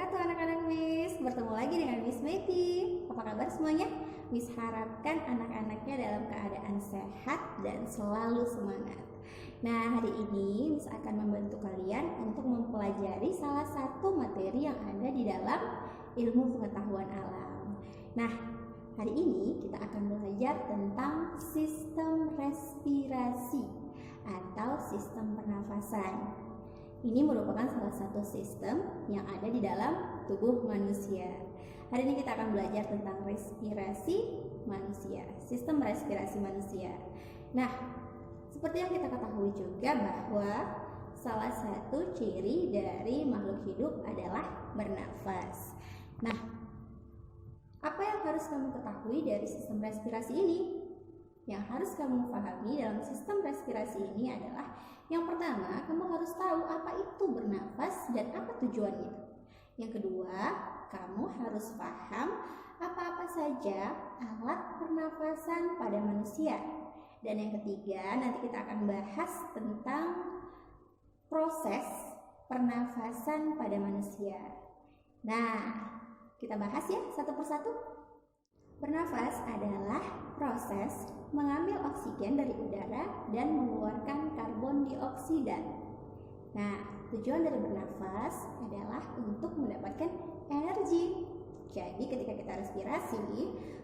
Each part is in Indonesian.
wabarakatuh anak-anak Miss. Bertemu lagi dengan Miss Meti. Apa kabar semuanya? Miss harapkan anak-anaknya dalam keadaan sehat dan selalu semangat. Nah, hari ini Miss akan membantu kalian untuk mempelajari salah satu materi yang ada di dalam ilmu pengetahuan alam. Nah, hari ini kita akan belajar tentang sistem respirasi atau sistem pernafasan. Ini merupakan salah satu sistem yang ada di dalam tubuh manusia. Hari ini kita akan belajar tentang respirasi manusia, sistem respirasi manusia. Nah, seperti yang kita ketahui juga bahwa salah satu ciri dari makhluk hidup adalah bernafas. Nah, apa yang harus kamu ketahui dari sistem respirasi ini? Yang harus kamu pahami dalam sistem respirasi ini adalah yang pertama, kamu harus tahu apa itu bernafas dan apa tujuannya. Yang kedua, kamu harus paham apa-apa saja alat pernafasan pada manusia. Dan yang ketiga, nanti kita akan bahas tentang proses pernafasan pada manusia. Nah, kita bahas ya satu persatu. Bernafas adalah proses mengambil oksigen dari udara dan mengeluarkan karbon dioksida. Nah, tujuan dari bernafas adalah untuk mendapatkan energi. Jadi ketika kita respirasi,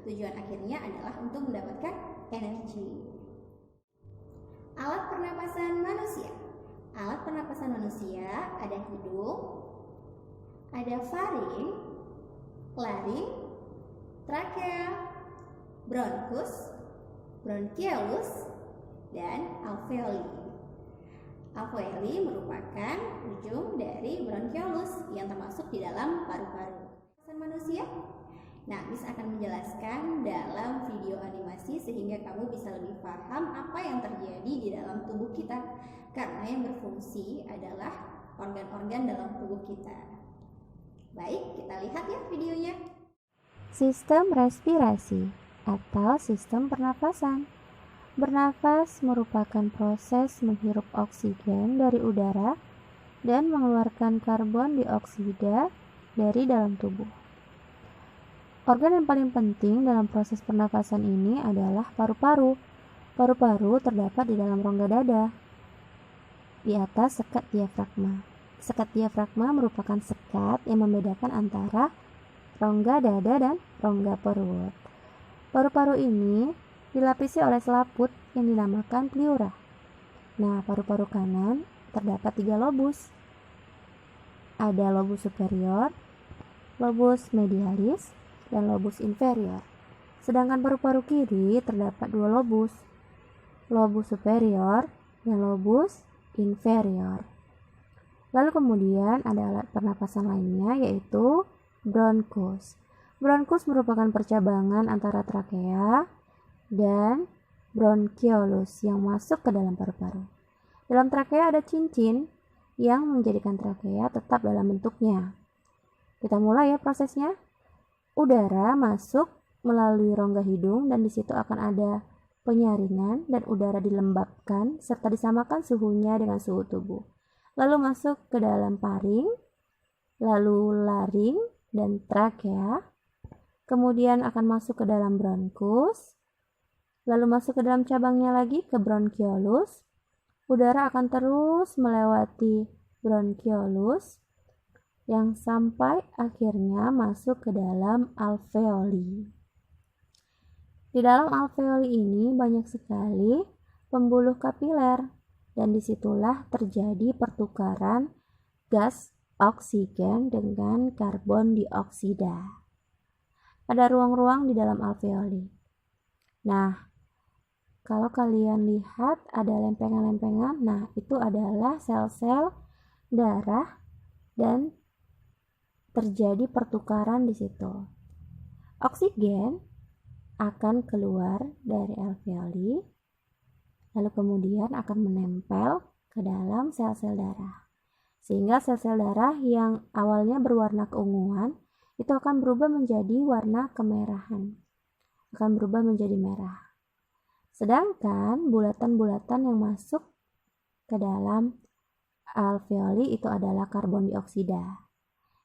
tujuan akhirnya adalah untuk mendapatkan energi. Alat pernapasan manusia. Alat pernapasan manusia ada hidung, ada faring, laring, trakea, bronkus, bronkiolus, dan alveoli. Alveoli merupakan ujung dari bronkiolus yang termasuk di dalam paru-paru. Pernapasan manusia? Nah, Miss akan menjelaskan dalam video animasi sehingga kamu bisa lebih paham apa yang terjadi di dalam tubuh kita. Karena yang berfungsi adalah organ-organ dalam tubuh kita. Baik, kita lihat ya videonya. Sistem respirasi atau sistem pernafasan. Bernafas merupakan proses menghirup oksigen dari udara dan mengeluarkan karbon dioksida dari dalam tubuh. Organ yang paling penting dalam proses pernafasan ini adalah paru-paru. Paru-paru terdapat di dalam rongga dada, di atas sekat diafragma. Sekat diafragma merupakan sekat yang membedakan antara rongga dada dan rongga perut. Paru-paru ini dilapisi oleh selaput yang dinamakan pleura. Nah, paru-paru kanan terdapat 3 lobus. Ada lobus superior, lobus medialis, dan lobus inferior. Sedangkan paru-paru kiri terdapat 2 lobus, lobus superior dan lobus inferior. Lalu kemudian ada alat pernapasan lainnya yaitu bronkus. Bronkus merupakan percabangan antara trakea dan bronkiolus yang masuk ke dalam paru-paru. Dalam trakea ada cincin yang menjadikan trakea tetap dalam bentuknya. Kita mulai ya prosesnya. Udara masuk melalui rongga hidung dan di situ akan ada penyaringan dan udara dilembabkan serta disamakan suhunya dengan suhu tubuh. Lalu masuk ke dalam paring, lalu laring dan trakea, kemudian akan masuk ke dalam bronkus, lalu masuk ke dalam cabangnya lagi ke bronkiolus. Udara akan terus melewati bronkiolus yang sampai akhirnya masuk ke dalam alveoli. Di dalam alveoli ini banyak sekali pembuluh kapiler dan disitulah terjadi pertukaran gas oksigen dengan karbon dioksida. Ada ruang-ruang di dalam alveoli. Nah, kalau kalian lihat ada lempengan-lempengan, nah itu adalah sel-sel darah dan terjadi pertukaran di situ. Oksigen akan keluar dari alveoli, lalu kemudian akan menempel ke dalam sel-sel darah. Sehingga sel-sel darah yang awalnya berwarna keunguan itu akan berubah menjadi warna kemerahan, akan berubah menjadi merah. Sedangkan bulatan-bulatan yang masuk ke dalam alveoli itu adalah karbon dioksida.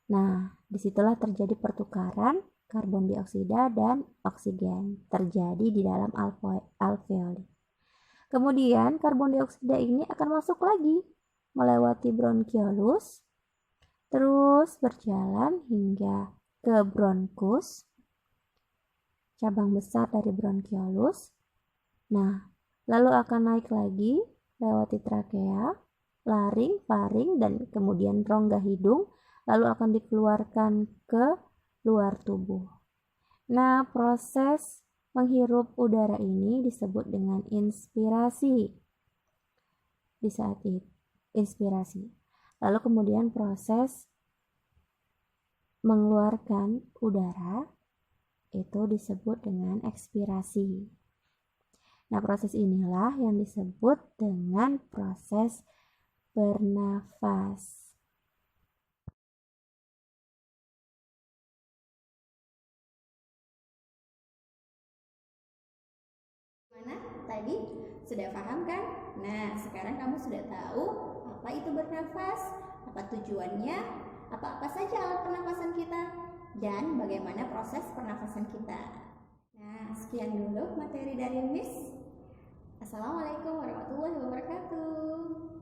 Nah, disitulah terjadi pertukaran karbon dioksida dan oksigen terjadi di dalam alveoli. Kemudian karbon dioksida ini akan masuk lagi melewati bronkiolus, terus berjalan hingga ke bronkus, cabang besar dari bronkiolus. Nah, lalu akan naik lagi lewati trakea, laring, faring, dan kemudian rongga hidung, lalu akan dikeluarkan ke luar tubuh. Nah, proses menghirup udara ini disebut dengan inspirasi. Di saat itu, inspirasi. Lalu kemudian proses mengeluarkan udara itu disebut dengan ekspirasi. Nah, proses inilah yang disebut dengan proses bernafas. Gimana? Tadi sudah paham kan? Nah, sekarang kamu sudah tahu apa itu bernafas, apa tujuannya, apa-apa saja alat pernafasan kita, dan bagaimana proses pernafasan kita. Nah, sekian dulu materi dari Miss. Assalamualaikum warahmatullahi wabarakatuh.